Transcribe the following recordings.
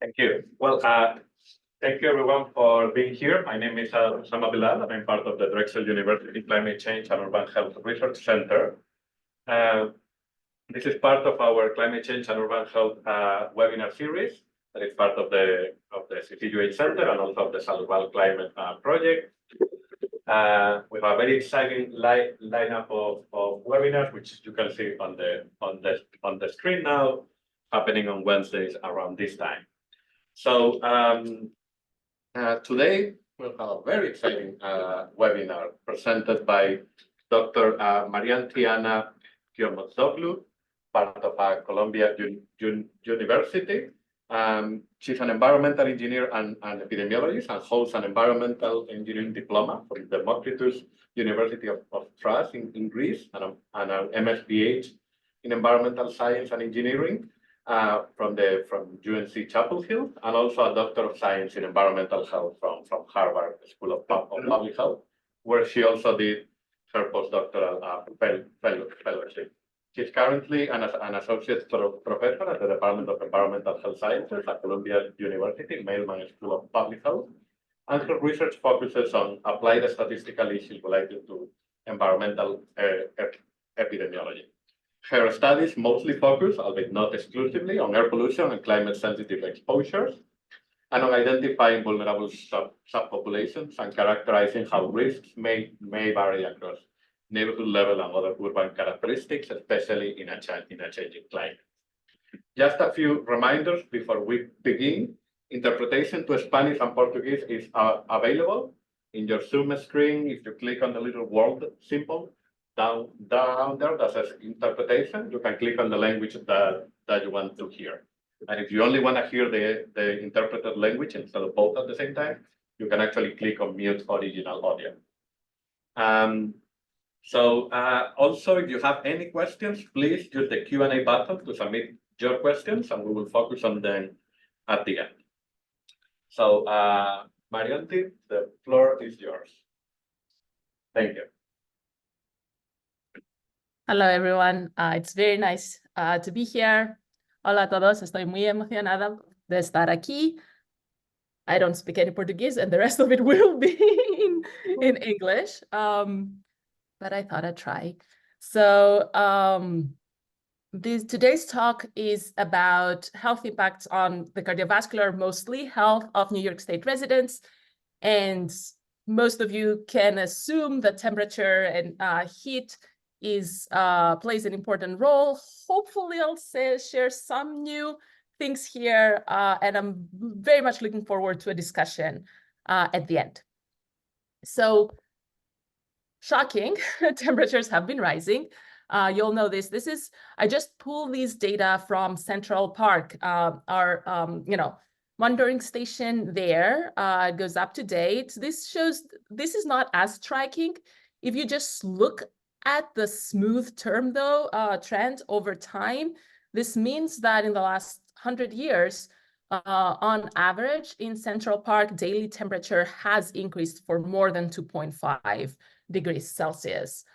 Thank you. Well, thank you everyone for being here. My name is Osama Bilal, and I'm part of the Drexel University Climate Change and Urban Health Research Center. This is part of our Climate Change and Urban Health webinar series that is part of the CCUH Center and also of the SALURBAL Climate Project. We have a very exciting lineup of webinars, which you can see on the screen now, happening on Wednesdays around this time. So today we'll have a very exciting webinar presented by Dr. Marianthi-Anna Kioumourtzoglou, part of Columbia University. She's an environmental engineer and epidemiologist and holds an environmental engineering diploma from the University of Thrace in Greece and an MSPH in environmental science and engineering from UNC Chapel Hill, and also a Doctor of Science in Environmental Health from Harvard School of Public Health, where she also did her postdoctoral fellowship. She's currently an associate professor at the Department of Environmental Health Sciences at Columbia University, Mailman School of Public Health, and her research focuses on applied statistical issues related to environmental epidemiology. Her studies mostly focus, albeit not exclusively, on air pollution and climate-sensitive exposures, and on identifying vulnerable subpopulations and characterizing how risks may vary across neighborhood level and other urban characteristics, especially in a changing climate. Just a few reminders before we begin. Interpretation to Spanish and Portuguese is available in your Zoom screen. If you click on the little world symbol down there that says interpretation, you can click on the language that you want to hear. And if you only want to hear the interpreted language instead of both at the same time, you can actually click on mute original audio. Also, if you have any questions, please use the Q&A button to submit your questions, and we will focus on them at the end. So, Marianthi, the floor is yours. Thank you. Hello, everyone. It's very nice to be here. Hola a todos. Estoy muy emocionada de estar aquí. I don't speak any Portuguese, and the rest of it will be in English. But I thought I'd try. So today's talk is about health impacts on the cardiovascular, mostly health of New York State residents. And most of you can assume that temperature and heat plays an important role. Hopefully I'll share some new things here, and I'm very much looking forward to a discussion at the end. So, shocking, temperatures have been rising. You'll know this. I just pulled these data from Central Park, our monitoring station there. It goes up to date. This is not as striking. If you just look at the smooth term, though, trend over time, this means that in the last 100 years, on average, in Central Park, daily temperature has increased for more than 2.5 degrees Celsius.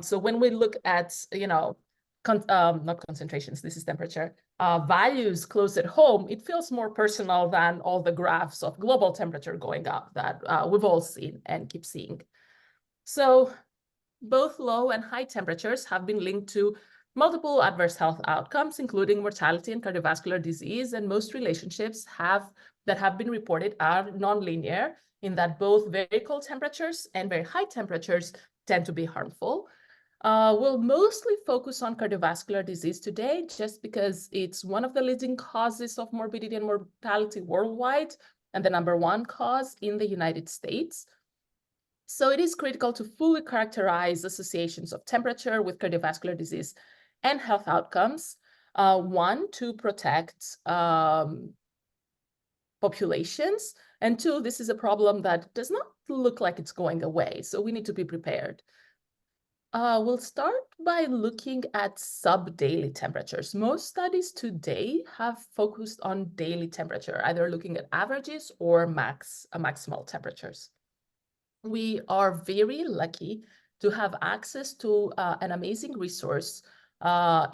So when we look at, not concentrations, this is temperature, values close at home, it feels more personal than all the graphs of global temperature going up that we've all seen and keep seeing. So both low and high temperatures have been linked to multiple adverse health outcomes, including mortality and cardiovascular disease, and most relationships that have been reported are nonlinear, in that both very cold temperatures and very high temperatures tend to be harmful. We'll mostly focus on cardiovascular disease today, just because it's one of the leading causes of morbidity and mortality worldwide, and the #1 cause in the United States. So it is critical to fully characterize associations of temperature with cardiovascular disease and health outcomes. One, to protect populations, and two, this is a problem that does not look like it's going away, so we need to be prepared. We'll start by looking at sub-daily temperatures. Most studies today have focused on daily temperature, either looking at averages or maximal temperatures. We are very lucky to have access to an amazing resource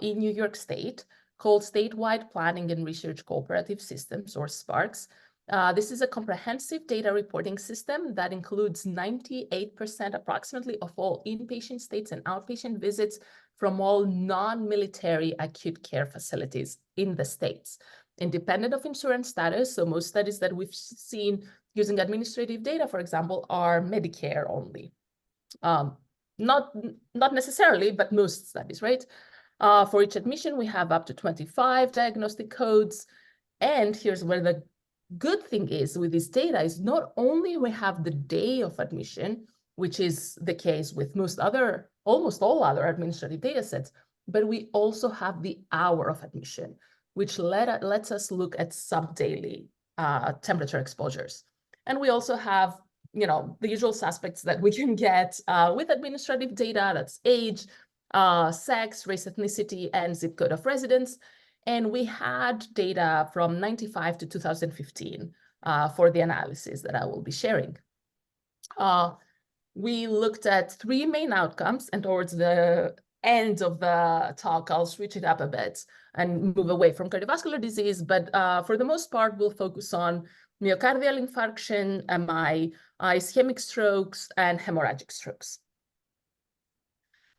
in New York State, called Statewide Planning and Research Cooperative Systems, or SPARCS. This is a comprehensive data reporting system that includes 98% approximately of all inpatient stays and outpatient visits from all non-military acute care facilities in the states, independent of insurance status. So most studies that we've seen using administrative data, for example, are Medicare only. Not necessarily, but most studies, right? For each admission, we have up to 25 diagnostic codes. And here's where the good thing is with this data is not only we have the day of admission, which is the case with almost all other administrative data sets, but we also have the hour of admission, which lets us look at sub-daily temperature exposures. And we also have, the usual suspects that we can get with administrative data, that's age, sex, race, ethnicity, and zip code of residence. And we had data from 95 to 2015 for the analysis that I will be sharing. We looked at 3 main outcomes, and towards the end of the talk, I'll switch it up a bit and move away from cardiovascular disease. But for the most part, we'll focus on myocardial infarction, MI, ischemic strokes, and hemorrhagic strokes.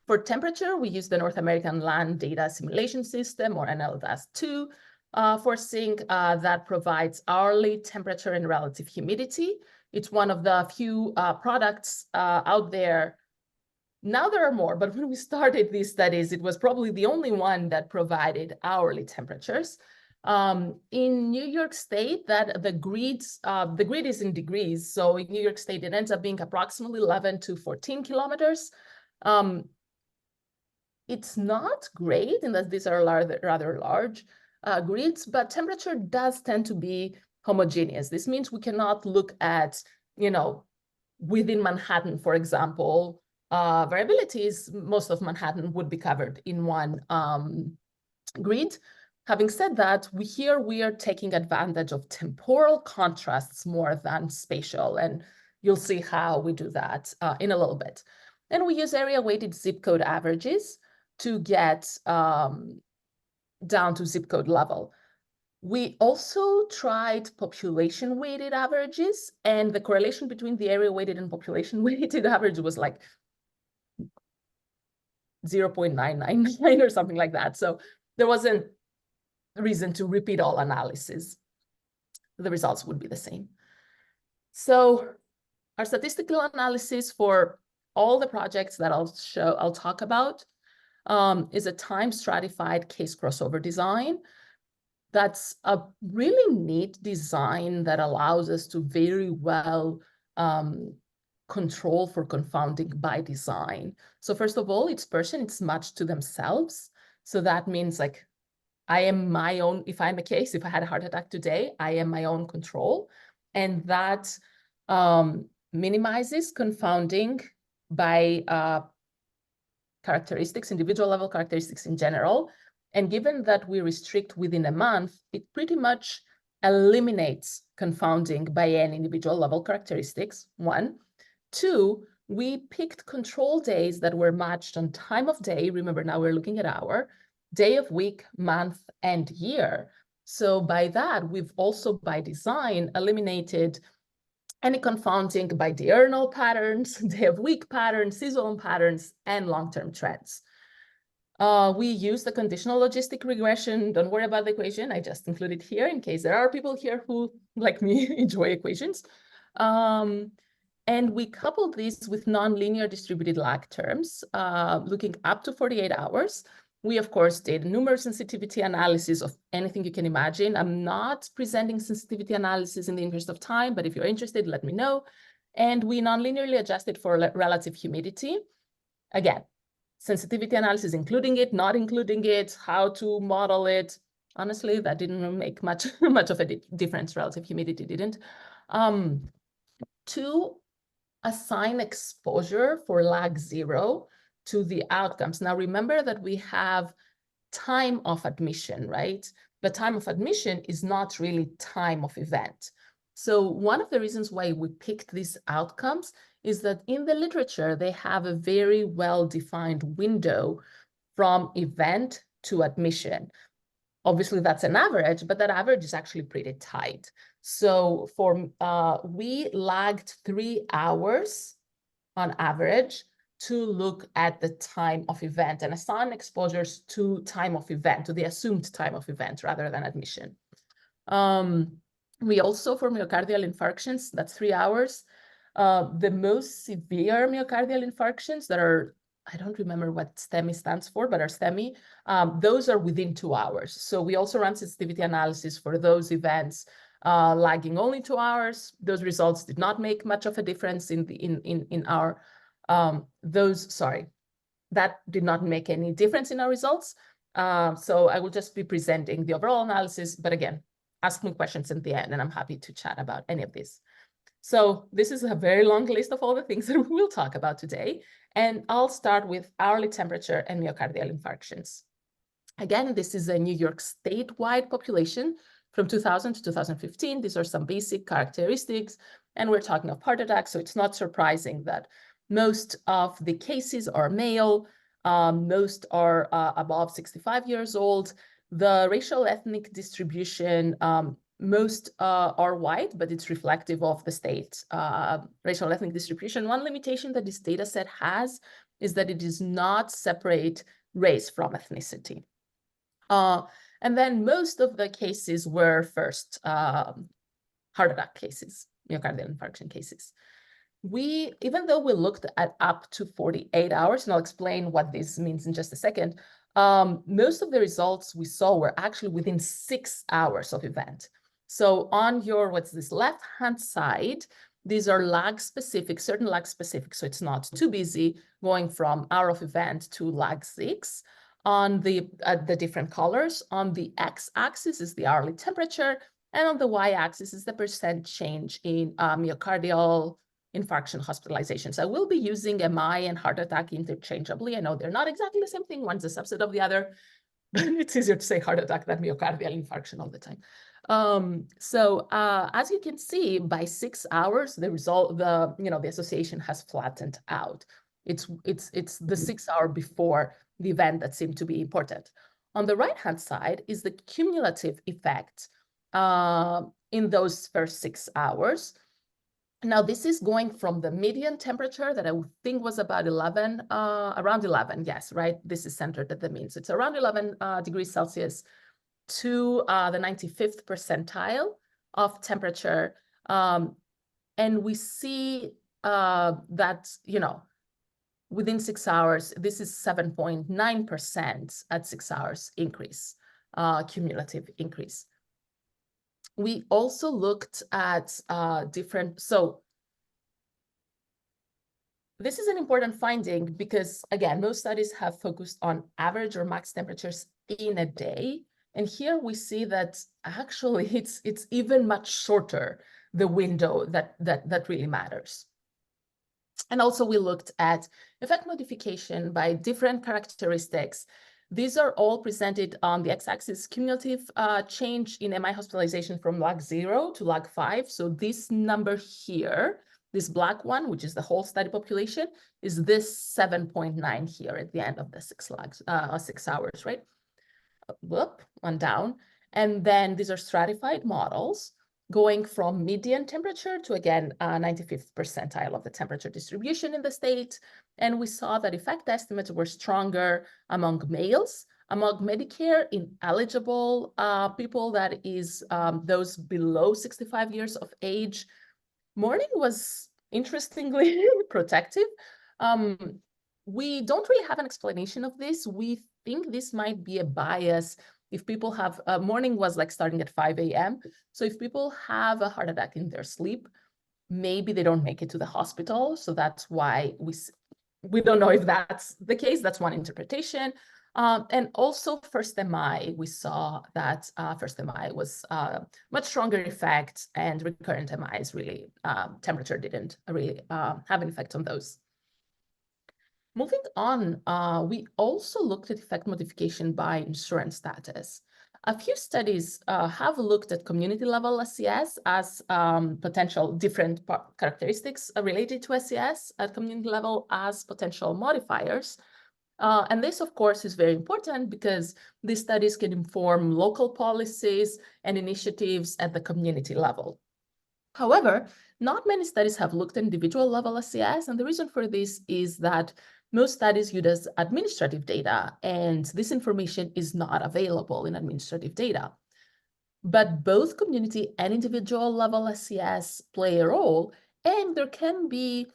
For temperature, we use the North American Land Data Assimilation System, or NLDAS2, for sync that provides hourly temperature and relative humidity. It's one of the few products out there. Now there are more, but when we started these studies, it was probably the only one that provided hourly temperatures. In New York State, the grid is in degrees. So in New York State, it ends up being approximately 11 to 14 kilometers. It's not great in that these are rather large grids, but temperature does tend to be homogeneous. This means we cannot look at, within Manhattan, for example, variabilities. Most of Manhattan would be covered in one grid. Having said that, we are taking advantage of temporal contrasts more than spatial, and you'll see how we do that in a little bit. And we use area-weighted zip code averages to get down to zip code level. We also tried population-weighted averages, and the correlation between the area-weighted and population-weighted average was like 0.999 or something like that. So there wasn't reason to repeat all analysis. The results would be the same. So our statistical analysis for all the projects that I'll talk about is a time-stratified case crossover design. That's a really neat design that allows us to very well control for confounding by design. So first of all, each person, it's matched to themselves. So that means like, I am my own, if I had a heart attack today, I am my own control. And that minimizes confounding by characteristics, individual level characteristics in general. And given that we restrict within a month, it pretty much eliminates confounding by any individual level characteristics, 1. 2, we picked control days that were matched on time of day. Remember, now we're looking at hour, day of week, month, and year. So by that, we've also by design eliminated any confounding by diurnal patterns, day of week patterns, seasonal patterns, and long-term trends. We use the conditional logistic regression. Don't worry about the equation. I just included here in case there are people here who, like me, enjoy equations. And we coupled this with nonlinear distributed lag terms, looking up to 48 hours. We, of course, did numerous sensitivity analysis of anything you can imagine. I'm not presenting sensitivity analysis in the interest of time, but if you're interested, let me know. And we nonlinearly adjusted for relative humidity. Again, sensitivity analysis, including it, not including it, how to model it. Honestly, that didn't make much of a difference. Relative humidity didn't. To assign exposure for lag 0 to the outcomes. Now, remember that we have time of admission, right? The time of admission is not really time of event. So one of the reasons why we picked these outcomes is that in the literature, they have a very well-defined window from event to admission. Obviously, that's an average, but that average is actually pretty tight. So we lagged 3 hours on average to look at the time of event and assign exposures to time of event, to the assumed time of event rather than admission. We also, for myocardial infarctions, that's 3 hours. The most severe myocardial infarctions that are, I don't remember what STEMI stands for, but are STEMI, those are within 2 hours. So we also ran sensitivity analysis for those events lagging only 2 hours. Those results did not make much of a difference that did not make any difference in our results. So I will just be presenting the overall analysis, but again, ask me questions at the end, and I'm happy to chat about any of this. So this is a very long list of all the things that we will talk about today, and I'll start with hourly temperature and myocardial infarctions. Again, this is a New York statewide population from 2000 to 2015. These are some basic characteristics, and we're talking of heart attacks, so it's not surprising that most of the cases are male, most are above 65 years old. The racial ethnic distribution, most are white, but it's reflective of the state racial ethnic distribution. One limitation that this data set has is that it does not separate race from ethnicity. And then most of the cases were first heart attack cases, myocardial infarction cases. Even though we looked at up to 48 hours, and I'll explain what this means in just a second, most of the results we saw were actually within 6 hours of event. So on your, what's this, left-hand side, these are lag specific, certain lag specific, so it's not too busy going from hour of event to lag 6. On the different colors, on the x-axis is the hourly temperature, and on the y-axis is the percent change in myocardial infarction hospitalizations. I will be using MI and heart attack interchangeably. I know they're not exactly the same thing. One's a subset of the other, but it's easier to say heart attack than myocardial infarction all the time. As you can see, by 6 hours, the association has flattened out. It's the 6 hour before the event that seemed to be important. On the right-hand side is the cumulative effect in those first 6 hours. Now, this is going from the median temperature that I would think was about around 11, yes, right? This is centered at the mean. So it's around 11 degrees Celsius to the 95th percentile of temperature. And we see that, within 6 hours, this is 7.9% at 6 hours increase, cumulative increase. We also looked at so this is an important finding because, again, most studies have focused on average or max temperatures in a day. And here we see that actually it's even much shorter, the window that really matters. And also we looked at effect modification by different characteristics. These are all presented on the x-axis cumulative change in MI hospitalization from lag 0 to lag 5. So this number here, this black one, which is the whole study population, is this 7.9 here at the end of the 6 hours, right? Whoop, one down. And then these are stratified models going from median temperature to, again, 95th percentile of the temperature distribution in the state. And we saw that effect estimates were stronger among males, among Medicare ineligible people, that is those below 65 years of age. Morning was interestingly protective. We don't really have an explanation of this. We think this might be a bias. If people have, morning was like starting at 5 a.m. So if people have a heart attack in their sleep, maybe they don't make it to the hospital. So that's why we don't know if that's the case. That's one interpretation. And also first MI, we saw that first MI was much stronger effect, and recurrent MIs really, temperature didn't really have an effect on those. Moving on, we also looked at effect modification by insurance status. A few studies have looked at community level SES as potential different characteristics related to SES at community level as potential modifiers. And this, of course, is very important because these studies can inform local policies and initiatives at the community level. However, not many studies have looked at individual level SES, and the reason for this is that most studies use administrative data, and this information is not available in administrative data. But both community and individual level SES play a role, and there can be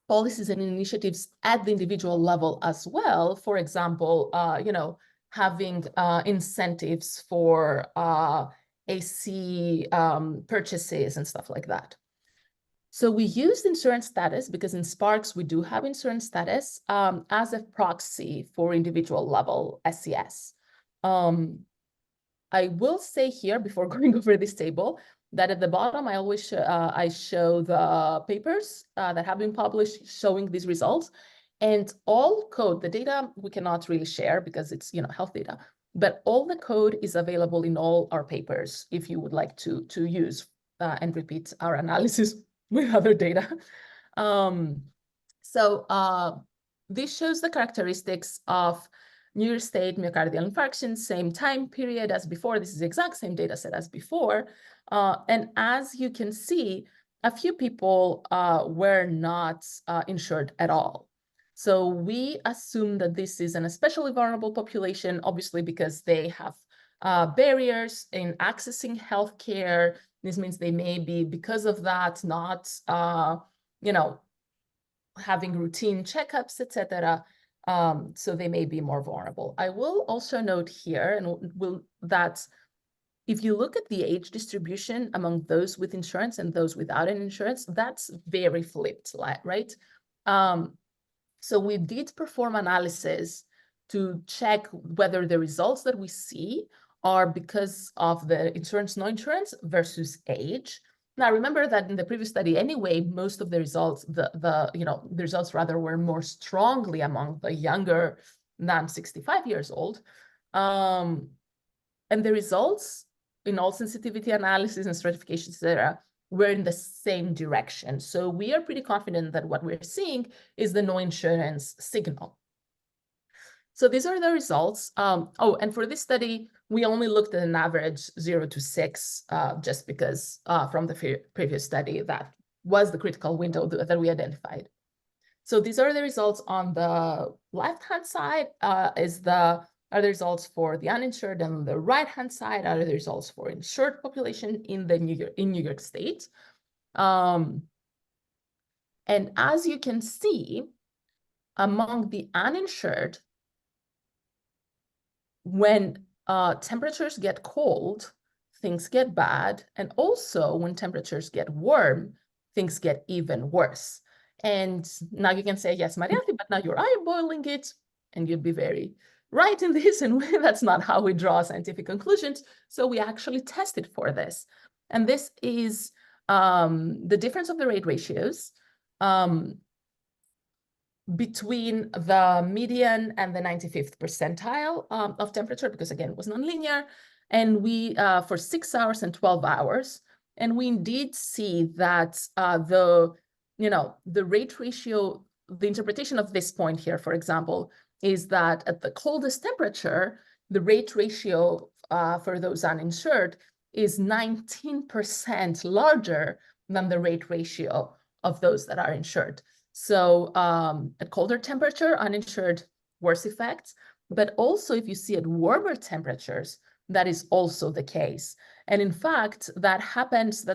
policies and initiatives at the individual level as well. For example, having incentives for AC purchases and stuff like that. So we used insurance status because in Sparks, we do have insurance status as a proxy for individual level SES. I will say here before going over this table that at the bottom, I always show the papers that have been published showing these results. And all code, the data we cannot really share because it's health data, but all the code is available in all our papers if you would like to use and repeat our analysis with other data. This shows the characteristics of New York State myocardial infarction, same time period as before. This is the exact same data set as before. And as you can see, a few people were not insured at all. So we assume that this is an especially vulnerable population, obviously because they have barriers in accessing healthcare. This means they may be, because of that, not, having routine checkups, etc. So they may be more vulnerable. I will also note here that if you look at the age distribution among those with insurance and those without an insurance, that's very flipped, right? So we did perform analysis to check whether the results that we see are because of the insurance, no insurance versus age. Now, remember that in the previous study anyway, most of the results, the results rather were more strongly among the younger than 65 years old. And the results in all sensitivity analysis and stratification, etc., were in the same direction. So we are pretty confident that what we're seeing is the no insurance signal. So these are the results. And for this study, we only looked at an average 0 to 6, just because from the previous study, that was the critical window that we identified. So these are the results. On the left-hand side are the results for the uninsured, and on the right-hand side are the results for insured population in New York State. And as you can see, among the uninsured, when temperatures get cold, things get bad. And also when temperatures get warm, things get even worse. And now you can say, yes, Marianthi, but now you're eyeballing it, and you'd be very right in this. And that's not how we draw scientific conclusions. So we actually tested for this. And this is the difference of the rate ratios between the median and the 95th percentile of temperature, because again, it was nonlinear, and we for 6 hours and 12 hours. And we indeed see that the rate ratio, the interpretation of this point here, for example, is that at the coldest temperature, the rate ratio for those uninsured is 19% larger than the rate ratio of those that are insured. So at colder temperature, uninsured, worse effects. But also if you see at warmer temperatures, that is also the case. And in fact, that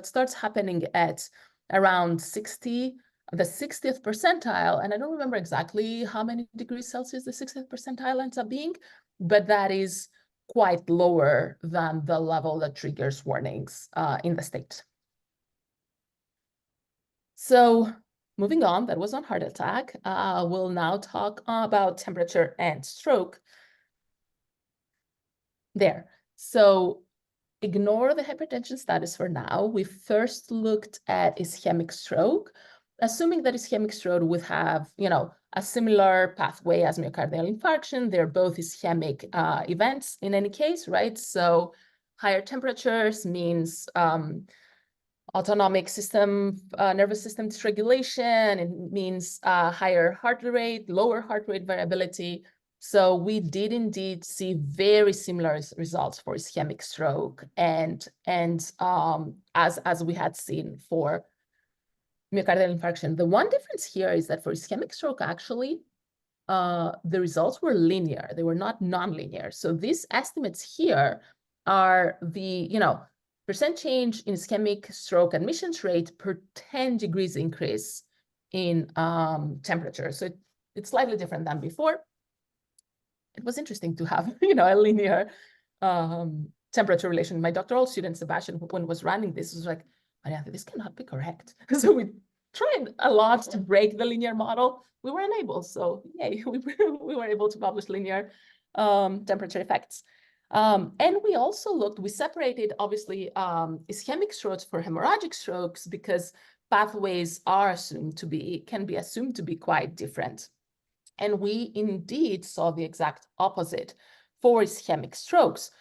starts happening at around 60, the 60th percentile. And I don't remember exactly how many degrees Celsius the 60th percentile ends up being, but that is quite lower than the level that triggers warnings in the state. So moving on, that was on heart attack. We'll now talk about temperature and stroke. There. So ignore the hypertension status for now. We first looked at ischemic stroke, assuming that ischemic stroke would have, a similar pathway as myocardial infarction. They're both ischemic events in any case, right? So higher temperatures means autonomic system, nervous system dysregulation. It means higher heart rate, lower heart rate variability. So we did indeed see very similar results for ischemic stroke and as we had seen for myocardial infarction. The one difference here is that for ischemic stroke, actually, the results were linear. They were not nonlinear. So these estimates here are the, percent change in ischemic stroke admissions rate per 10 degrees increase in temperature. So it's slightly different than before. It was interesting to have, a linear temperature relation. My doctoral student, Sebastian, when was running this, was like, Marianthi, this cannot be correct. So we tried a lot to break the linear model. We were unable. So yay, we were able to publish linear temperature effects. And we also we separated, obviously, ischemic strokes for hemorrhagic strokes because pathways can be assumed to be quite different. And we indeed saw the exact opposite for ischemic strokes.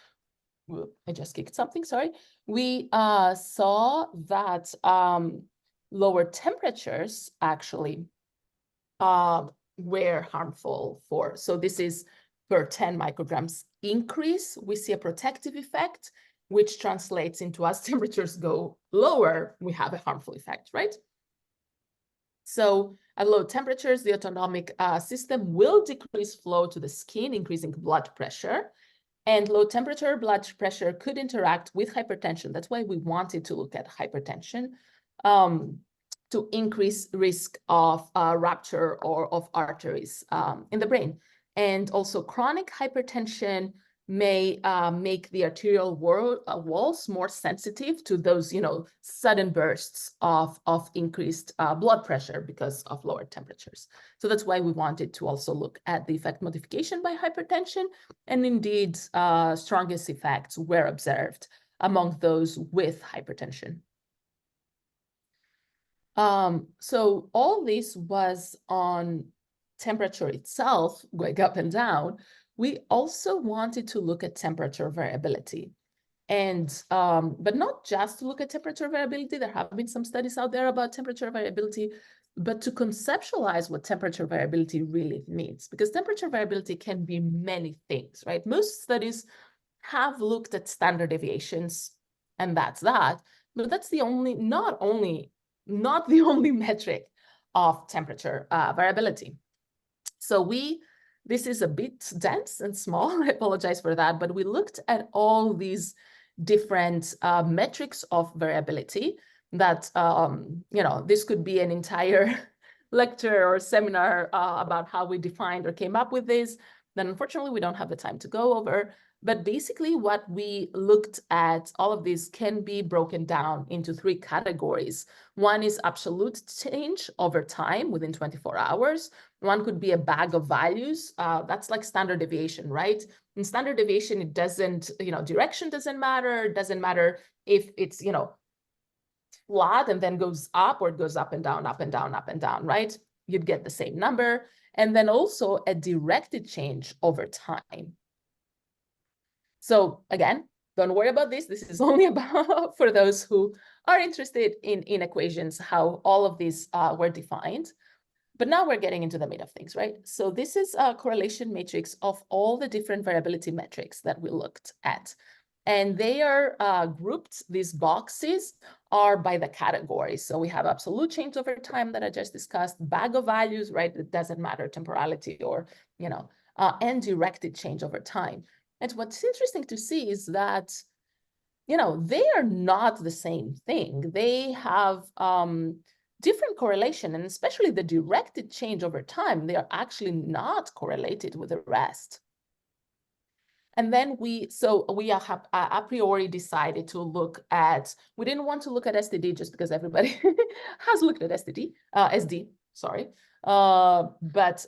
I just kicked something, sorry. We saw that lower temperatures actually were harmful so this is per 10 micrograms increase, we see a protective effect, which translates into as temperatures go lower, we have a harmful effect, right? So at low temperatures, the autonomic system will decrease flow to the skin, increasing blood pressure. And low temperature blood pressure could interact with hypertension. That's why we wanted to look at hypertension to increase risk of rupture or of arteries in the brain. And also chronic hypertension may make the arterial walls more sensitive to those, sudden bursts of increased blood pressure because of lower temperatures. So that's why we wanted to also look at the effect modification by hypertension. And indeed, strongest effects were observed among those with hypertension. So all this was on temperature itself, going up and down. We also wanted to look at temperature variability. And, but not just to look at temperature variability. There have been some studies out there about temperature variability, but to conceptualize what temperature variability really means, because temperature variability can be many things, right? Most studies have looked at standard deviations, and that's that, but that's not the only metric of temperature variability. So this is a bit dense and small, I apologize for that, but we looked at all these different metrics of variability that, this could be an entire lecture or seminar about how we defined or came up with this. Then unfortunately, we don't have the time to go over. But basically what we looked at, all of these can be broken down into 3 categories. One is absolute change over time within 24 hours. One could be a bag of values. That's like standard deviation, right? In standard deviation, it doesn't, direction doesn't matter. It doesn't matter if it's, flat and then goes up, or it goes up and down, up and down, up and down, right? You'd get the same number. And then also a directed change over time. So again, don't worry about this. This is only about for those who are interested in equations, how all of these were defined. But now we're getting into the meat of things, right? So this is a correlation matrix of all the different variability metrics that we looked at. And they are grouped, these boxes are by the category. So we have absolute change over time that I just discussed, bag of values, right? It doesn't matter temporality or, and directed change over time. And what's interesting to see is that, they are not the same thing. They have different correlation, and especially the directed change over time, they are actually not correlated with the rest. And then we have a priori decided to look at, we didn't want to look at STD just because everybody has looked at SD, sorry. But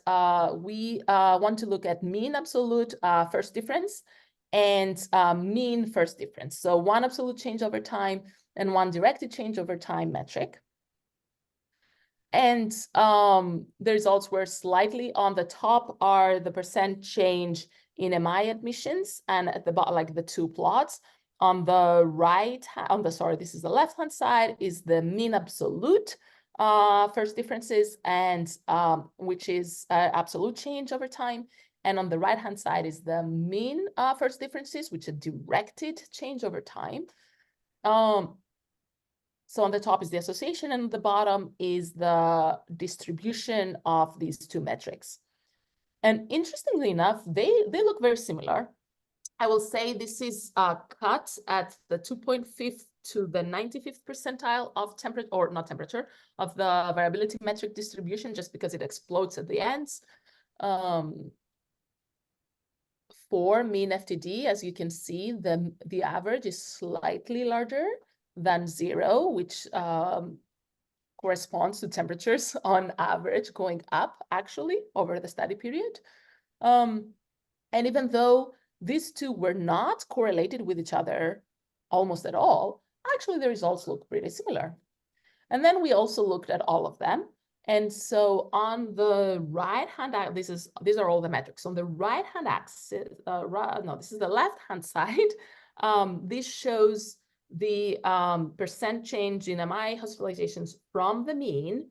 we want to look at mean absolute first difference and mean first difference. So one absolute change over time and one directed change over time metric. And the results were slightly on the top are the percent change in MI admissions, and at the bottom, like the 2 plots, On the right, this is the left-hand side, is the mean absolute first differences, and which is absolute change over time. And on the right-hand side is the mean first differences, which are directed change over time. So on the top is the association, and the bottom is the distribution of these two metrics. And interestingly enough, they look very similar. I will say this is cut at the 2.5th to the 95th percentile of temperature, or not temperature, of the variability metric distribution, just because it explodes at the ends. For mean FTD, as you can see, the average is slightly larger than 0, which corresponds to temperatures on average going up, actually, over the study period. And even though these two were not correlated with each other almost at all, actually the results look pretty similar. And then we also looked at all of them. And so on the right-hand, these are all the metrics. On the right-hand axis, this is the left-hand side. This shows the percent change in MI hospitalizations from the mean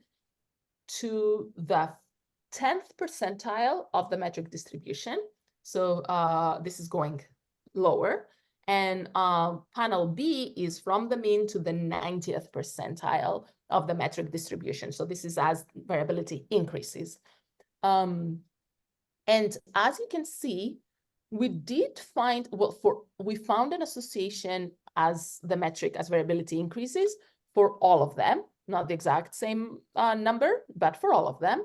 to the 10th percentile of the metric distribution. So this is going lower. And panel B is from the mean to the 90th percentile of the metric distribution. So this is as variability increases. And as you can see, we did find, we found an association as the metric as variability increases for all of them, not the exact same number, but for all of them.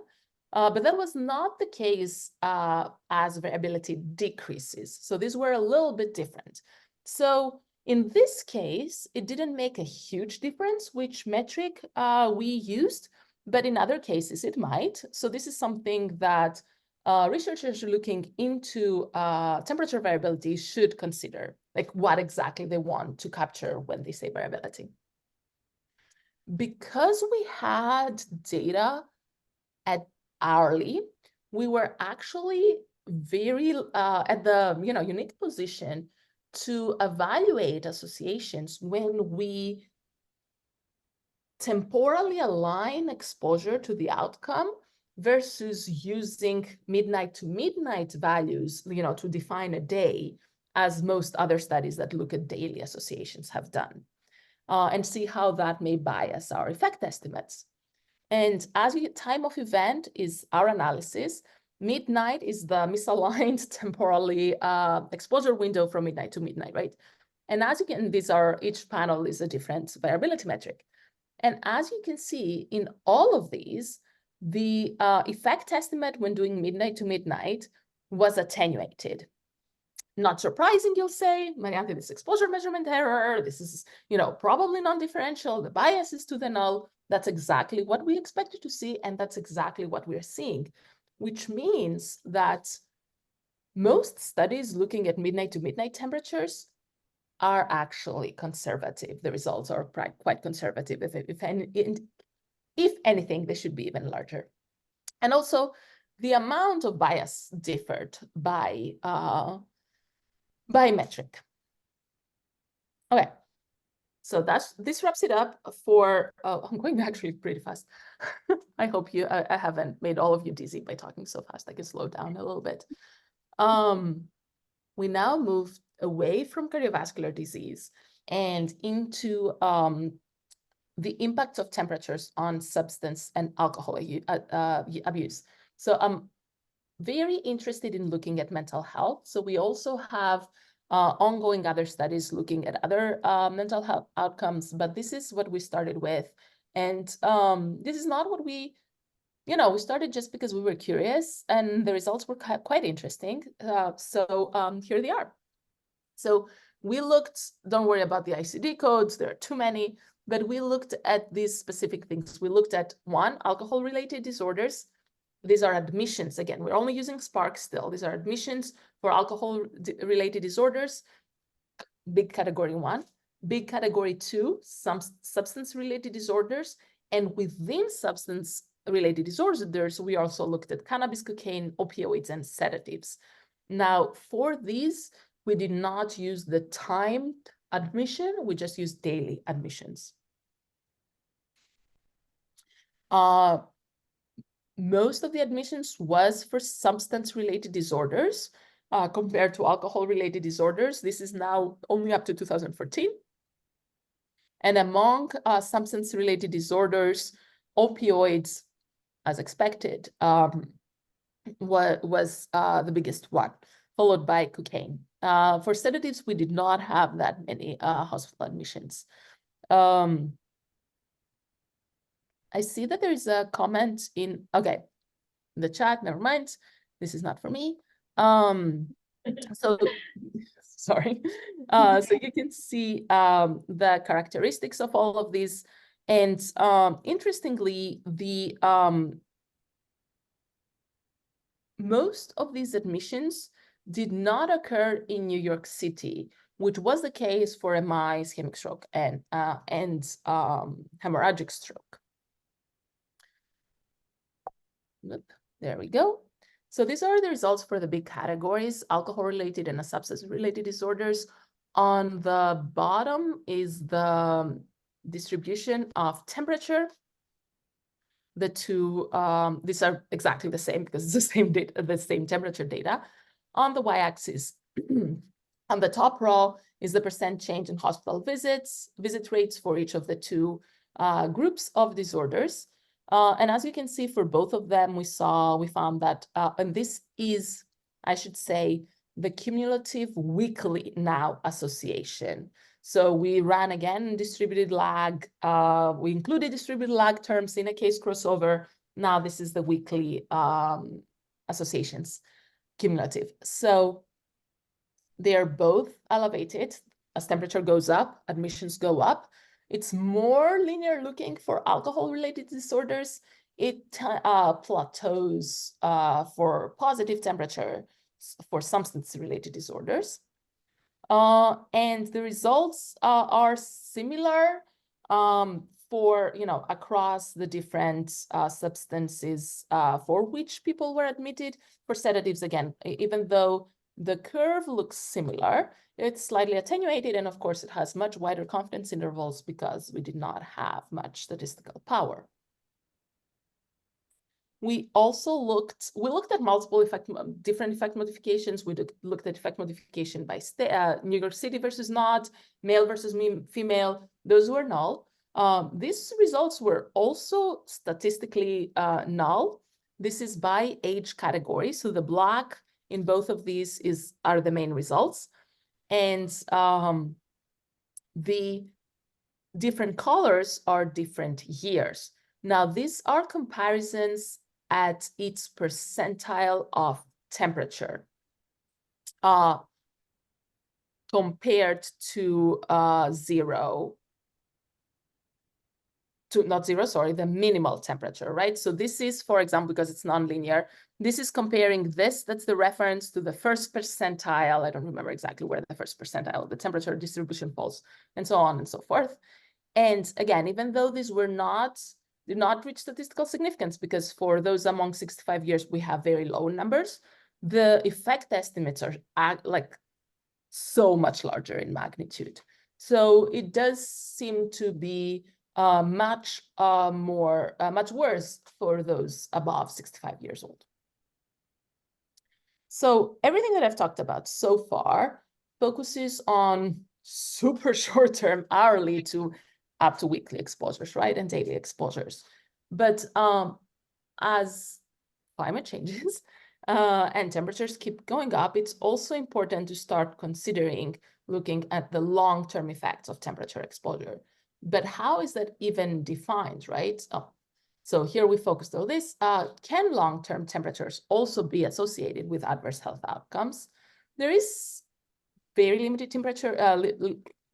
But that was not the case as variability decreases. So these were a little bit different. So in this case, it didn't make a huge difference which metric we used, but in other cases it might. So this is something that researchers looking into temperature variability should consider, like what exactly they want to capture when they say variability. Because we had data at hourly, we were actually very at the unique position to evaluate associations when we temporally align exposure to the outcome versus using midnight to midnight values, to define a day, as most other studies that look at daily associations have done, and see how that may bias our effect estimates. And as time of event is our analysis, midnight is the misaligned temporally exposure window from midnight to midnight, right? And as you can, each panel is a different variability metric. And as you can see in all of these, the effect estimate when doing midnight to midnight was attenuated. Not surprising, you'll say, Marianthi, this exposure measurement error, this is, probably non-differential, the bias is to the null. That's exactly what we expected to see, and that's exactly what we're seeing, which means that most studies looking at midnight to midnight temperatures are actually conservative. The results are quite conservative. If anything, they should be even larger. And also, the amount of bias differed by metric. Okay, so this wraps it up for, I'm going actually pretty fast. I hope I haven't made all of you dizzy by talking so fast. I can slow down a little bit. We now move away from cardiovascular disease and into the impacts of temperatures on substance and alcohol abuse. So I'm very interested in looking at mental health. So we also have ongoing other studies looking at other mental health outcomes, but this is what we started with. And this is not what we started just because we were curious, and the results were quite interesting. So here they are. So we looked, don't worry about the ICD codes, there are too many, but we looked at these specific things. We looked at 1, alcohol-related disorders. These are admissions. Again, we're only using Spark still. These are admissions for alcohol-related disorders, big category 1. Big category 2, some substance-related disorders. And within substance-related disorders, we also looked at cannabis, cocaine, opioids, and sedatives. Now, for these, we did not use the time admission, we just use daily admissions. Most of the admissions was for substance-related disorders compared to alcohol-related disorders. This is now only up to 2014. And among substance-related disorders, opioids, as expected, was the biggest one, followed by cocaine. For sedatives, we did not have that many hospital admissions. I see that there is a comment in the chat. Never mind. This is not for me. So sorry. So you can see the characteristics of all of these. And interestingly, the most of these admissions did not occur in New York City, which was the case for MI, ischemic stroke, and hemorrhagic stroke. There we go. So these are the results for the big categories, alcohol-related and substance-related disorders. On the bottom is the distribution of temperature. The two, these are exactly the same because it's the same data, the same temperature data. On the y-axis, on the top row is the percent change in hospital visit rates for each of the two groups of disorders. And as you can see, for both of them, we found that, and this is, I should say, the cumulative weekly now association. So we ran again distributed lag. We included distributed lag terms in a case crossover. Now this is the weekly associations cumulative. So they are both elevated. As temperature goes up, admissions go up. It's more linear looking for alcohol-related disorders. It plateaus for positive temperature for substance-related disorders. And the results are similar for, across the different substances for which people were admitted. For sedatives, again, even though the curve looks similar, it's slightly attenuated, and of course it has much wider confidence intervals because we did not have much statistical power. We also looked at multiple different effect modifications. We looked at effect modification by New York City versus not, male versus female. Those were null. These results were also statistically null. This is by age category. So the black in both of these are the main results. And the different colors are different years. Now, these are comparisons at each percentile of temperature compared to the minimal temperature, right? So this is, for example, because it's nonlinear, this is comparing this, that's the reference to the first percentile. I don't remember exactly where the first percentile of the temperature distribution falls, and so on and so forth. And again, even though these did not reach statistical significance, because for those among 65 years, we have very low numbers, the effect estimates are like so much larger in magnitude. So it does seem to be much worse for those above 65 years old. So everything that I've talked about so far focuses on super short-term hourly to up to weekly exposures, right? And daily exposures. But as climate changes and temperatures keep going up, it's also important to start considering looking at the long-term effects of temperature exposure. But how is that even defined, right? So here we focused on this. Can long-term temperatures also be associated with adverse health outcomes? There is very limited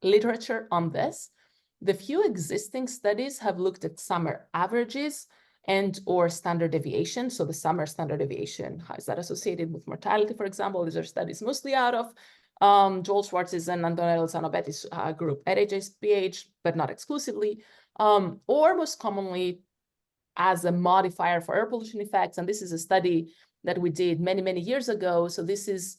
literature on this. The few existing studies have looked at summer averages and/or standard deviation. So the summer standard deviation, how is that associated with mortality, for example? These are studies mostly out of Joel Schwartz's and Antonella Zanobetti's group at HSPH, but not exclusively, or most commonly as a modifier for air pollution effects. And this is a study that we did many, many years ago. So this is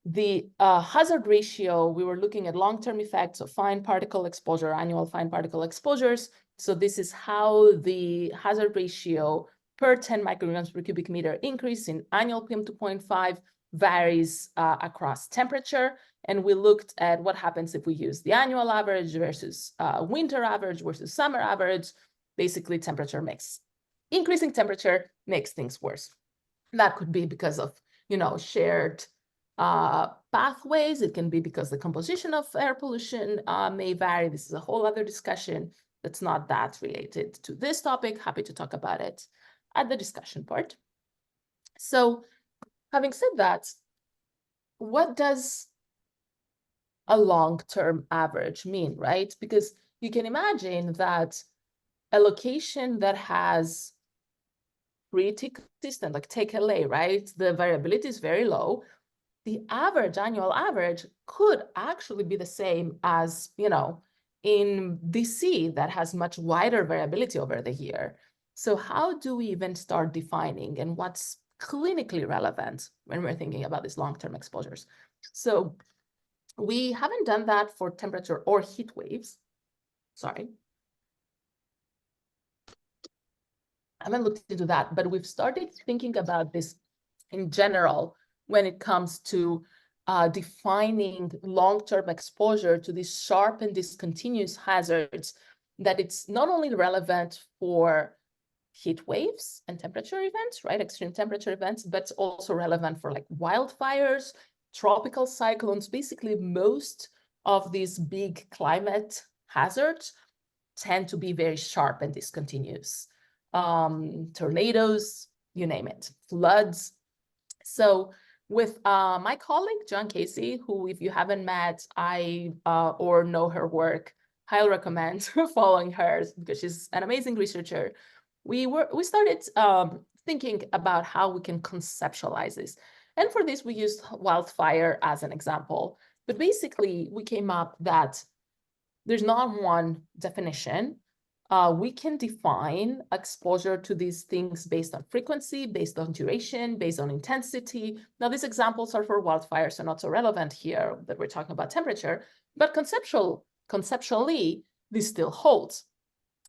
The hazard ratio, we were looking at long-term effects of fine particle exposure, annual fine particle exposures. So this is how the hazard ratio per 10 micrograms per cubic meter increase in annual PM2.5 varies across temperature. And we looked at what happens if we use the annual average versus winter average versus summer average. Basically, increasing temperature makes things worse. That could be because of, shared pathways. It can be because the composition of air pollution may vary. This is a whole other discussion that's not that related to this topic. Happy to talk about it at the discussion part. So having said that, what does a long-term average mean, right? Because you can imagine that a location that has pretty consistent, like take LA, right? The variability is very low. The annual average could actually be the same as, in DC that has much wider variability over the year. So how do we even start defining and what's clinically relevant when we're thinking about these long-term exposures? So we haven't done that for temperature or heat waves. Sorry. I haven't looked into that, but we've started thinking about this in general when it comes to defining long-term exposure to these sharp and discontinuous hazards, that it's not only relevant for heat waves and temperature events, right? Extreme temperature events, but it's also relevant for like wildfires, tropical cyclones. Basically, most of these big climate hazards tend to be very sharp and discontinuous. Tornadoes, you name it, floods. So with my colleague, John Casey, who, if you haven't met, or know her work, highly recommend following her because she's an amazing researcher. We started thinking about how we can conceptualize this. And for this, we used wildfire as an example. But basically, we came up that there's not one definition. We can define exposure to these things based on frequency, based on duration, based on intensity. Now, these examples are for wildfires, so not so relevant here that we're talking about temperature, but conceptually, this still holds.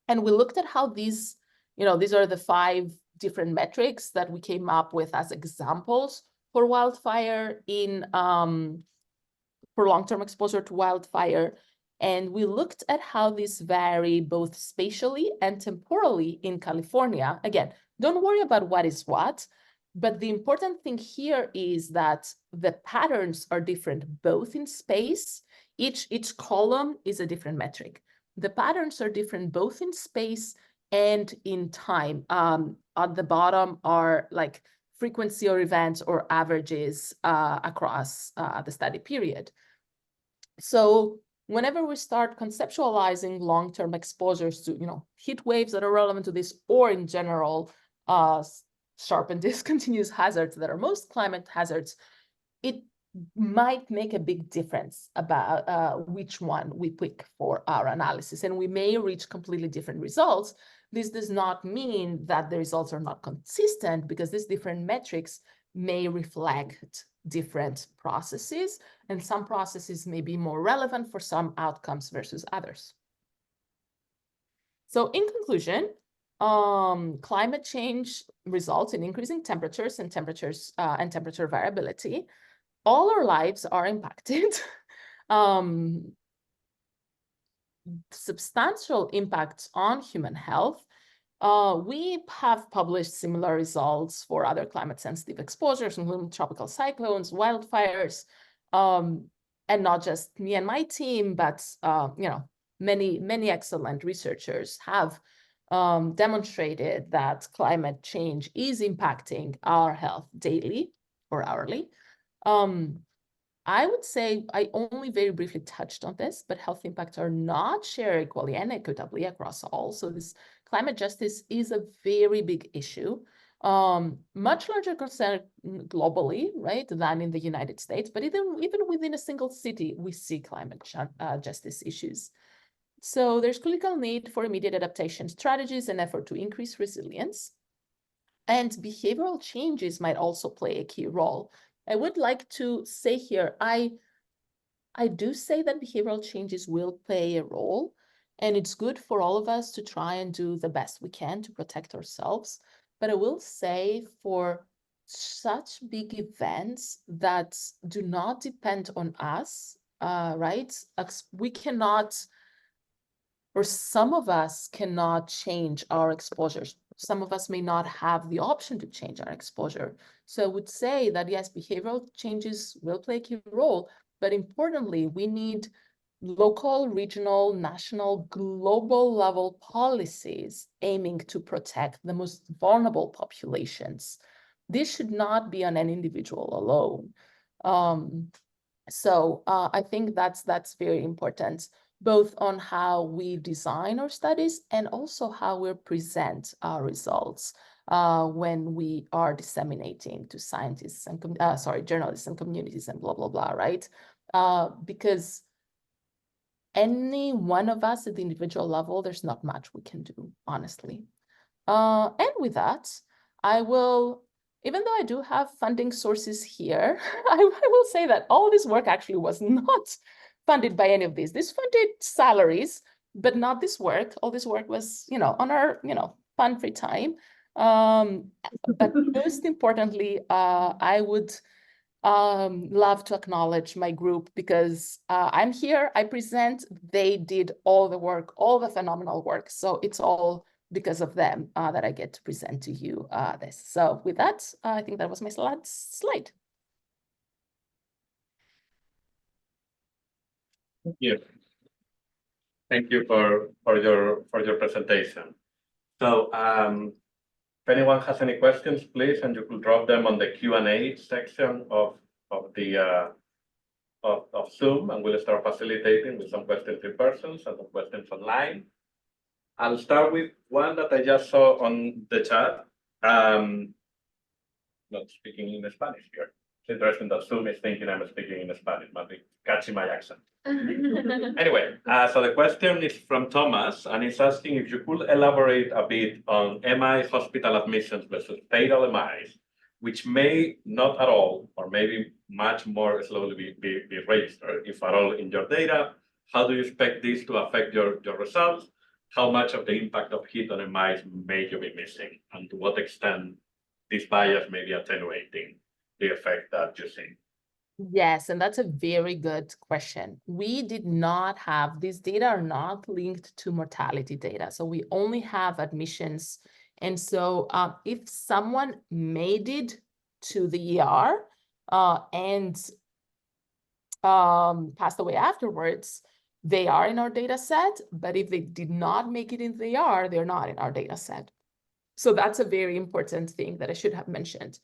And we looked at how these are the 5 different metrics that we came up with as examples for wildfire for long-term exposure to wildfire. And we looked at how these vary both spatially and temporally in California. Again, don't worry about what is what, but the important thing here is that the patterns are different both in space. Each column is a different metric. The patterns are different both in space and in time. At the bottom are like frequency or events or averages across the study period. So whenever we start conceptualizing long-term exposures to, heat waves that are relevant to this, or in general, sharp and discontinuous hazards that are most climate hazards, it might make a big difference about which one we pick for our analysis. And we may reach completely different results. This does not mean that the results are not consistent, because these different metrics may reflect different processes, and some processes may be more relevant for some outcomes versus others. So in conclusion, climate change results in increasing temperatures and temperature variability. All our lives are impacted. Substantial impacts on human health. We have published similar results for other climate-sensitive exposures, including tropical cyclones, wildfires, and not just me and my team, but many excellent researchers have demonstrated that climate change is impacting our health daily or hourly. I would say I only very briefly touched on this, but health impacts are not shared equally and equitably across all. So this climate justice is a very big issue, much larger concern globally, right, than in the United States. But even within a single city, we see climate justice issues. So there's critical need for immediate adaptation strategies and effort to increase resilience. And behavioral changes might also play a key role. I would like to say here, I do say that behavioral changes will play a role, and it's good for all of us to try and do the best we can to protect ourselves. But I will say for such big events that do not depend on us, right? We cannot, or some of us cannot change our exposures. Some of us may not have the option to change our exposure. So I would say that yes, behavioral changes will play a key role, but importantly, we need local, regional, national, global level policies aiming to protect the most vulnerable populations. This should not be on an individual alone. So I think that's very important, both on how we design our studies and also how we present our results when we are disseminating to scientists and journalists and communities and blah, blah, blah, right? Because any one of us at the individual level, there's not much we can do, honestly. And with that, I will, even though I do have funding sources here, I will say that all this work actually was not funded by any of these. This funded salaries, but not this work. All this work was, on our, fun-free time. But most importantly, I would love to acknowledge my group because I'm here, I present, they did all the work, all the phenomenal work. So it's all because of them that I get to present to you this. So with that, I think that was my last slide. Thank you. Thank you for your presentation. So if anyone has any questions, please, and you could drop them on the Q&A section of Zoom, and we'll start facilitating with some questions in person and some questions online. I'll start with one that I just saw on the chat. Not speaking in Spanish here. It's interesting that Zoom is thinking I'm speaking in Spanish, but it's catching my accent. Anyway, so the question is from Thomas, and he's asking if you could elaborate a bit on MI hospital admissions versus fatal MIs, which may not at all, or maybe much more slowly be registered, if at all, in your data. How do you expect this to affect your results? How much of the impact of hit on MIs may you be missing? And to what extent this bias may be attenuating the effect that you see? Yes, and that's a very good question. We did not have, these data are not linked to mortality data. So we only have admissions. And so if someone made it to the ER and passed away afterwards, they are in our data set. But if they did not make it in the ER, they're not in our data set. So that's a very important thing that I should have mentioned.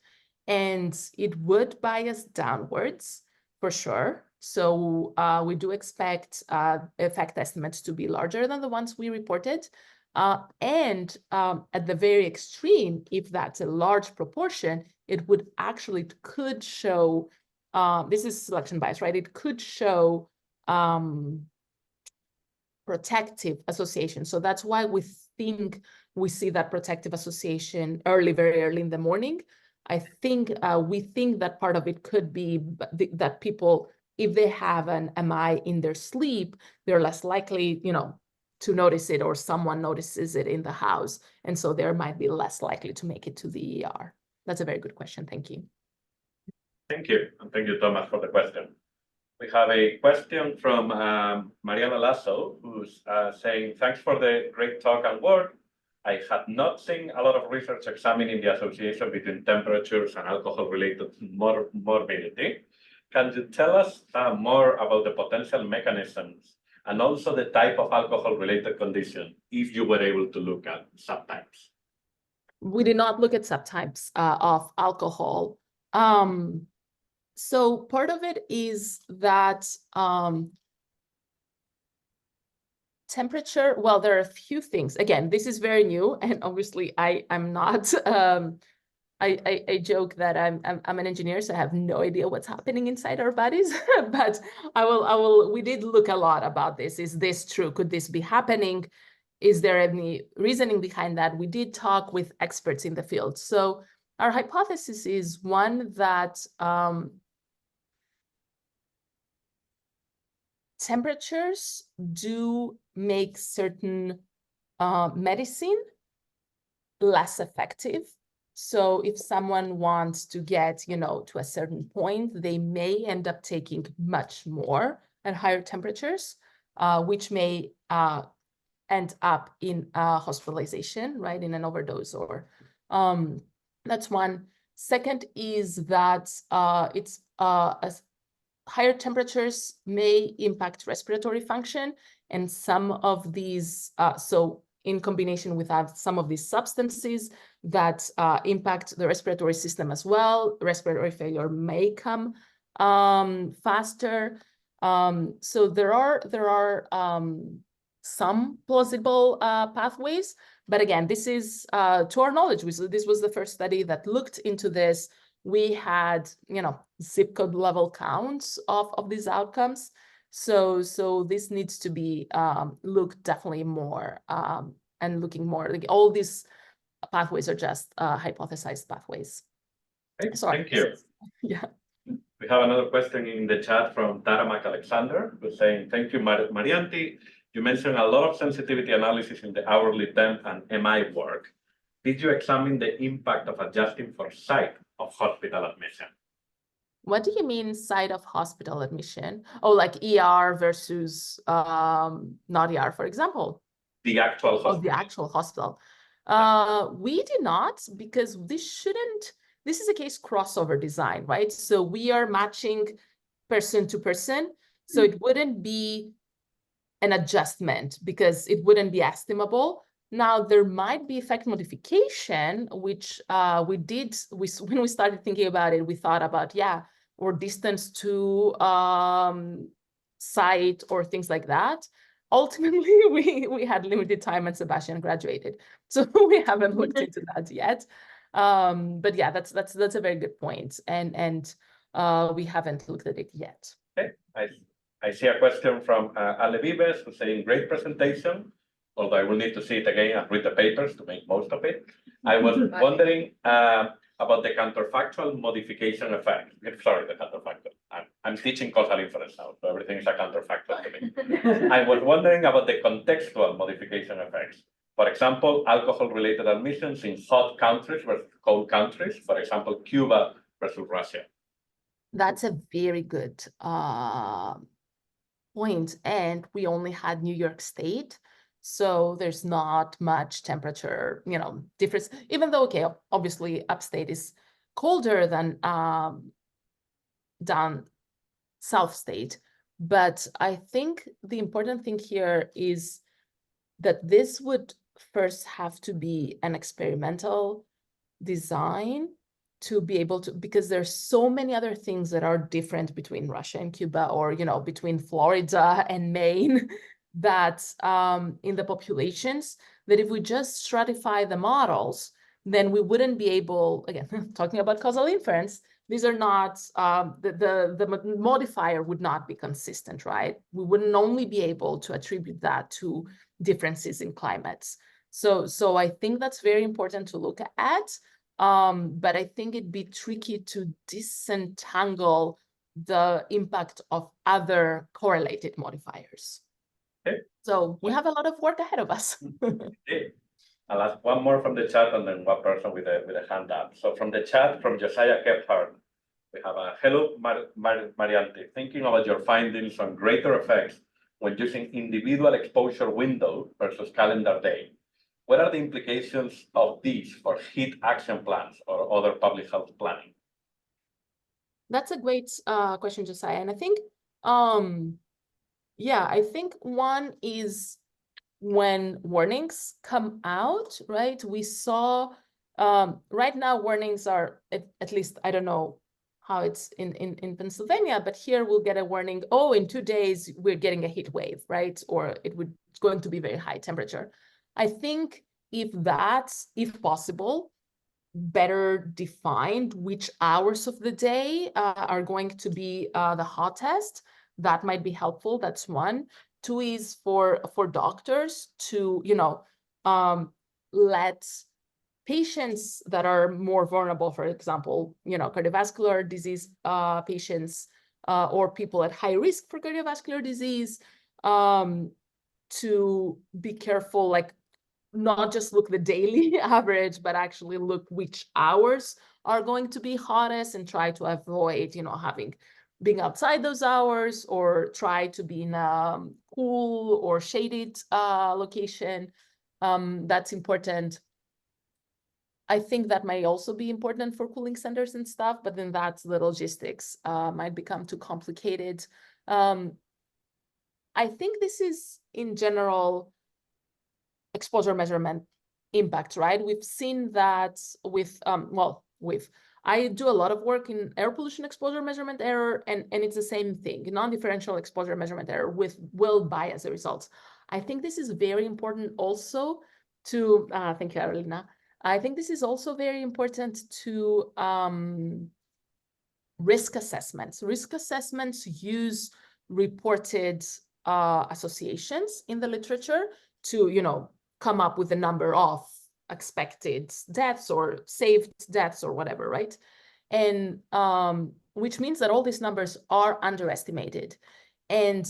And it would bias downwards for sure. So we do expect effect estimates to be larger than the ones we reported. And at the very extreme, if that's a large proportion, it would actually could show, this is selection bias, right? It could show protective association. So that's why we think we see that protective association very early in the morning. I think we think that part of it could be that people, if they have an MI in their sleep, they're less likely, to notice it, or someone notices it in the house. And so they might be less likely to make it to the ER. That's a very good question. Thank you. Thank you. And thank you, Thomas, for the question. We have a question from Mariana Lasso, who's saying, thanks for the great talk and work. I had not seen a lot of research examining the association between temperatures and alcohol-related morbidity. Can you tell us more about the potential mechanisms and also the type of alcohol-related condition, if you were able to look at subtypes? We did not look at subtypes of alcohol. So part of it is that temperature, well, there are a few things. Again, this is very new, and obviously I'm not, I joke that I'm an engineer, so I have no idea what's happening inside our bodies, but we did look a lot about this. Is this true? Could this be happening? Is there any reasoning behind that? We did talk with experts in the field. So Our hypothesis is one that temperatures do make certain medicine less effective. So if someone wants to get, to a certain point, they may end up taking much more at higher temperatures, which may end up in hospitalization, right, in an overdose or that's one. Second is that as higher temperatures may impact respiratory function, and some of these, so in combination with some of these substances that impact the respiratory system as well, respiratory failure may come faster. So there are some plausible pathways, but again, this is to our knowledge. This was the first study that looked into this. We had, zip code level counts of these outcomes. So this needs to be looked definitely more and looking more. Like all these pathways are just hypothesized pathways. Okay, Sorry. thank you. Yeah. We have another question in the chat from Taramak Alexander, who's saying, thank you, Marianthi. You mentioned a lot of sensitivity analysis in the hourly temp and MI work. Did you examine the impact of adjusting for site of hospital admission? What do you mean site of hospital admission? Oh, like ER versus not ER, for example. The actual hospital. Oh, the actual hospital. We did not, because this is a case crossover design, right? So we are matching person to person. So it wouldn't be an adjustment because it wouldn't be estimable. Now, there might be effect modification, which when we started thinking about it, we thought about, or distance to site or things like that. Ultimately, we had limited time and Sebastian graduated. So we haven't looked into that yet. But yeah, that's a very good point. And we haven't looked at it yet. Okay, I see a question from Ale Vives, who's saying, great presentation, although I will need to see it again and read the papers to make most of it. I was wondering about the counterfactual modification effect. Sorry, the counterfactual. I'm teaching causal inference now, so everything is a counterfactual to me. I was wondering about the contextual modification effects. For example, alcohol-related admissions in hot countries versus cold countries, for example, Cuba versus Russia. That's a very good point. And we only had New York State. So there's not much temperature, difference, even though, okay, obviously upstate is colder than down South State. But I think the important thing here is that this would first have to be an experimental design to be able to, because there's so many other things that are different between Russia and Cuba, or, between Florida and Maine, that in the populations, that if we just stratify the models, then we wouldn't be able, again, talking about causal inference, these are not, the modifier would not be consistent, right? We wouldn't only be able to attribute that to differences in climates. So I think that's very important to look at. But I think it'd be tricky to disentangle the impact of other correlated modifiers. Okay. So we have a lot of work ahead of us. Okay. I'll ask one more from the chat and then one person with a hand up. So from the chat, from Josiah Kephart, we have a hello, Marianthi, thinking about your findings on greater effects when using individual exposure window versus calendar day. What are the implications of these for heat action plans or other public health planning? That's a great question, Josiah. And I think, I think one is when warnings come out, right? We saw, right now warnings are, at least, I don't know how it's in Pennsylvania, but here we'll get a warning, oh, in 2 days, we're getting a heat wave, right? Or it's going to be very high temperature. I think if that's, if possible, better defined which hours of the day are going to be the hottest, that might be helpful. That's one. Two is for doctors to, let patients that are more vulnerable, for example, cardiovascular disease patients or people at high risk for cardiovascular disease, to be careful, like not just look the daily average, but actually look which hours are going to be hottest and try to avoid, being outside those hours, or try to be in a cool or shaded location. That's important. I think that might also be important for cooling centers and stuff, but then that's the logistics might become too complicated. I think this is, in general, exposure measurement impact, right? We've seen that with, I do a lot of work in air pollution exposure measurement error, and it's the same thing. Non-differential exposure measurement error will bias the results. I think this is very important also to, thank you, Carolina. I think this is also very important to risk assessments. Risk assessments use reported associations in the literature to, come up with a number of expected deaths or saved deaths or whatever, right? And which means that all these numbers are underestimated. And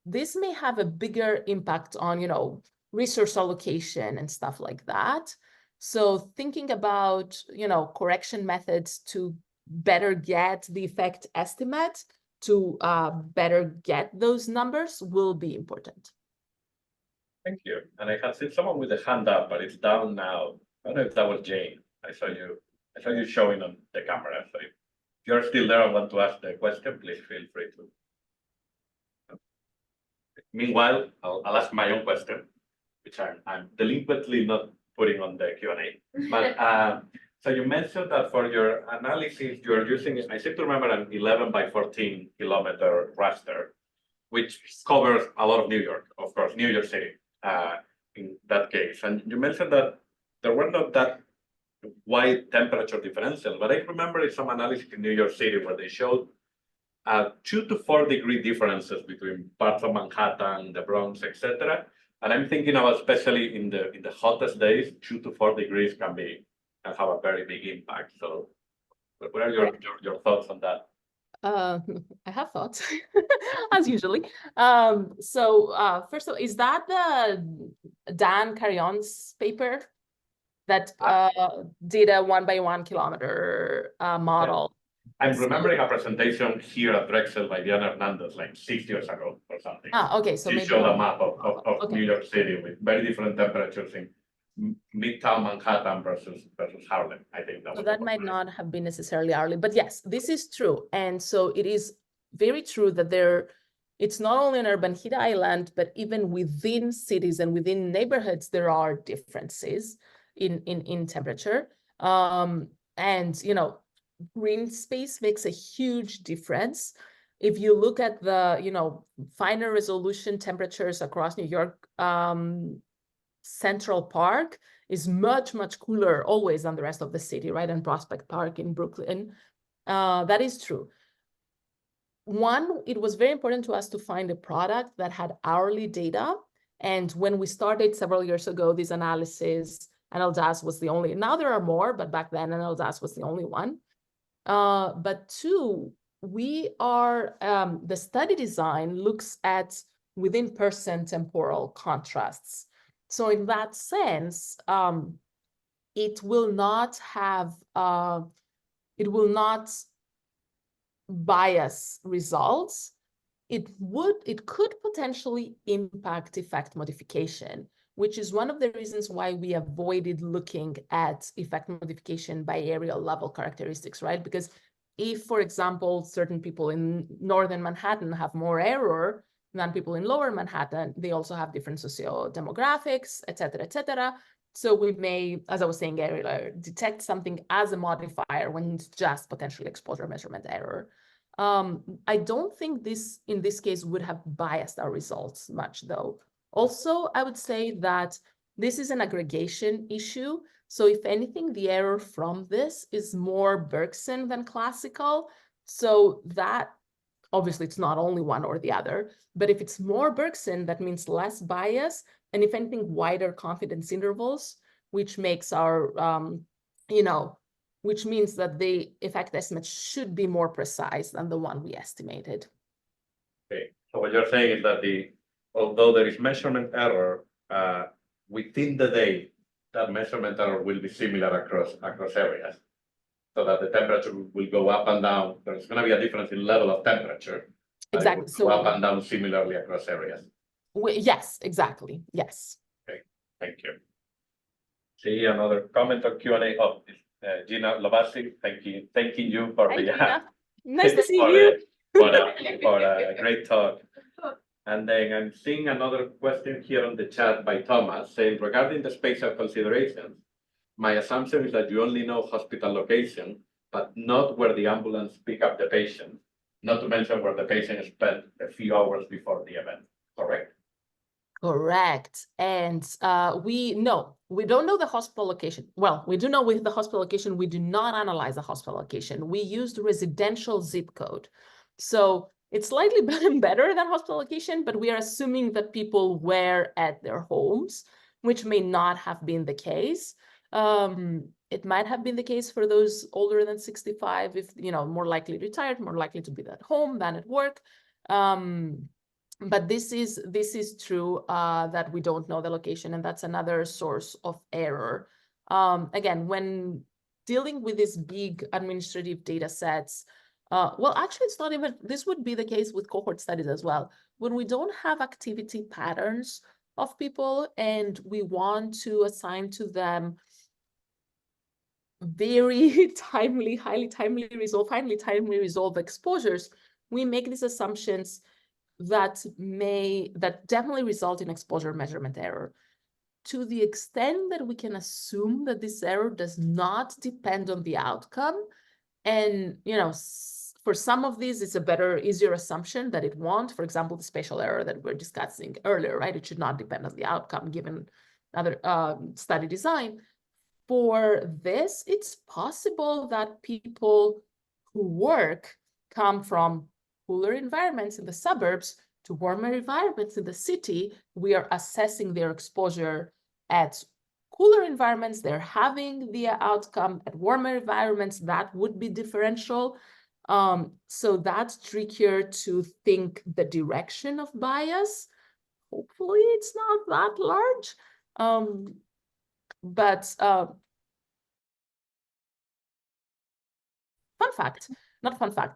this may have a bigger impact on, resource allocation and stuff like that. So thinking about, correction methods to better get the effect estimate, to better get those numbers will be important. Thank you. And I had seen someone with a hand up, but it's down now. I don't know if that was Jane. I saw you showing on the camera. So if you're still there and want to ask the question, please feel free to. Meanwhile, I'll ask my own question, which I'm delinquently not putting on the Q&A. But so you mentioned that for your analysis, you're using, I seem to remember, an 11 by 14 kilometer raster, which covers a lot of New York, of course, New York City in that case. And you mentioned that there were not that wide temperature differentials, but I remember some analysis in New York City where they showed 2 to 4 degree differences between parts of Manhattan, the Bronx, etc. And I'm thinking about, especially in the hottest days, 2 to 4 degrees can have a very big impact. So what are your thoughts on that? I have thoughts, as usually. So first of all, is that the Dan Carrion's paper that did a 1 by 1 kilometer model? I'm remembering a presentation here at Drexel by Diana Hernandez, like 6 years ago or something. Okay, so she maybe showed a map of okay. New York City with very different temperatures in Midtown Manhattan versus Harlem. I think that, so that might not have been necessarily Harlem, but yes, this is true. And so it is very true that it's not only an urban heat island, but even within cities and within neighborhoods, there are differences in temperature. And, green space makes a huge difference. If you look at the, finer resolution temperatures across New York, Central Park is much, much cooler always than the rest of the city, right? And Prospect Park in Brooklyn. That is true. One, it was very important to us to find a product that had hourly data. And when we started several years ago, this analysis, NLDAS was the only, now there are more, but back then NLDAS was the only one. But two, the study design looks at within person temporal contrasts. So in that sense, it will not bias results. It could potentially impact effect modification, which is one of the reasons why we avoided looking at effect modification by area level characteristics, right? Because if, for example, certain people in northern Manhattan have more error than people in lower Manhattan, they also have different socio-demographics, et cetera, So we may, as I was saying earlier, detect something as a modifier when it's just potentially exposure measurement error. I don't think in this case would have biased our results much, though. Also, I would say that this is an aggregation issue. So if anything, the error from this is more Bergson than classical. So that, obviously, it's not only one or the other, but if it's more Bergson, that means less bias. And if anything, wider confidence intervals. which makes our, which means that the effect estimate should be more precise than the one we estimated. Okay, so what you're saying is that although there is measurement error, within the day, that measurement error will be similar across areas, so that the temperature will go up and down. There's going to be a difference in level of temperature. Exactly. So up and down similarly across areas. Yes, exactly. Yes. Okay, thank you. See another comment or Q&A. Oh, Gina Lovasi, thanking you for Nice to see you. For a great talk. And then I'm seeing another question here on the chat by Thomas saying, regarding the spatial considerations, my assumption is that you only know hospital location, but not where the ambulance pick up the patient, not to mention where the patient spent a few hours before the event, correct? Correct. And we don't know the hospital location. Well, we do know with the hospital location, we do not analyze the hospital location. We used residential zip code. So it's slightly better than hospital location, but we are assuming that people were at their homes, which may not have been the case. It might have been the case for those older than 65, if, more likely retired, more likely to be at home than at work. But this is true that we don't know the location, and that's another source of error. Again, when dealing with these big administrative data sets, well, actually, it's not even, this would be the case with cohort studies as well. When we don't have activity patterns of people and we want to assign to them very timely, highly timely resolve exposures, we make these assumptions that definitely result in exposure measurement error. To the extent that we can assume that this error does not depend on the outcome, and for some of these, it's a easier assumption that it won't. For example, the spatial error that we're discussing earlier, right? It should not depend on the outcome given other study design. For this, it's possible that people who work come from cooler environments in the suburbs to warmer environments in the city. We are assessing their exposure at cooler environments. They're having the outcome at warmer environments. That would be differential. So that's trickier to think the direction of bias. Hopefully it's not that large. But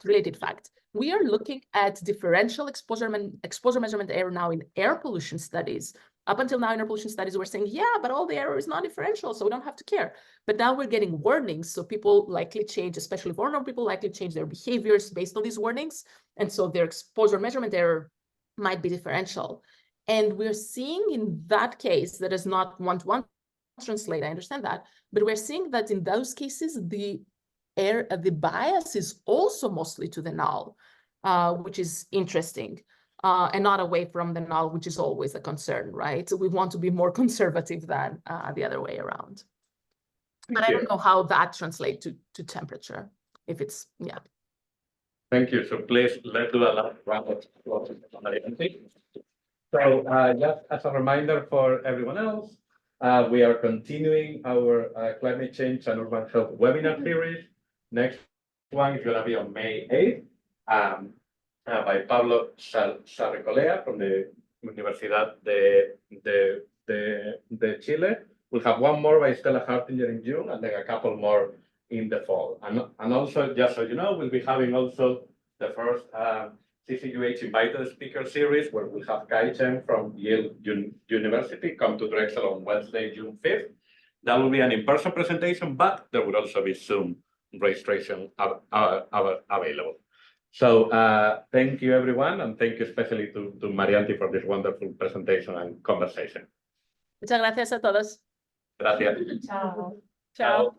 related fact. We are looking at differential exposure measurement error now in air pollution studies. Up until now in air pollution studies, we're saying, yeah, but all the error is non-differential, so we don't have to care. But now we're getting warnings, so people likely change, especially vulnerable people likely change their behaviors based on these warnings. And so their exposure measurement error might be differential. And we're seeing in that case, that is not one-to-one translate, I understand that, but we're seeing that in those cases, the bias is also mostly to the null, which is interesting, and not away from the null, which is always a concern, right? So we want to be more conservative than the other way around. But I don't know how that translates to temperature, if it's, yeah. Thank you. So please, let's do a last round of Marianthi. So just as a reminder for everyone else, we are continuing our climate change and urban health webinar series. Next one is going to be on May 8th by Pablo Sarricolea from the Universidad de Chile. We'll have one more by Stella Hartinger in June, and then a couple more in the fall. And also, just so you know, we'll be having also the first CCUH invited speaker series, where we'll have Kai Chen from Yale University come to Drexel on Wednesday, June 5th. That will be an in-person presentation, but there will also be Zoom registration available. So thank you, everyone, and thank you especially to Marianthi for this wonderful presentation and conversation. Muchas gracias a todos. Gracias. Chao. Chao.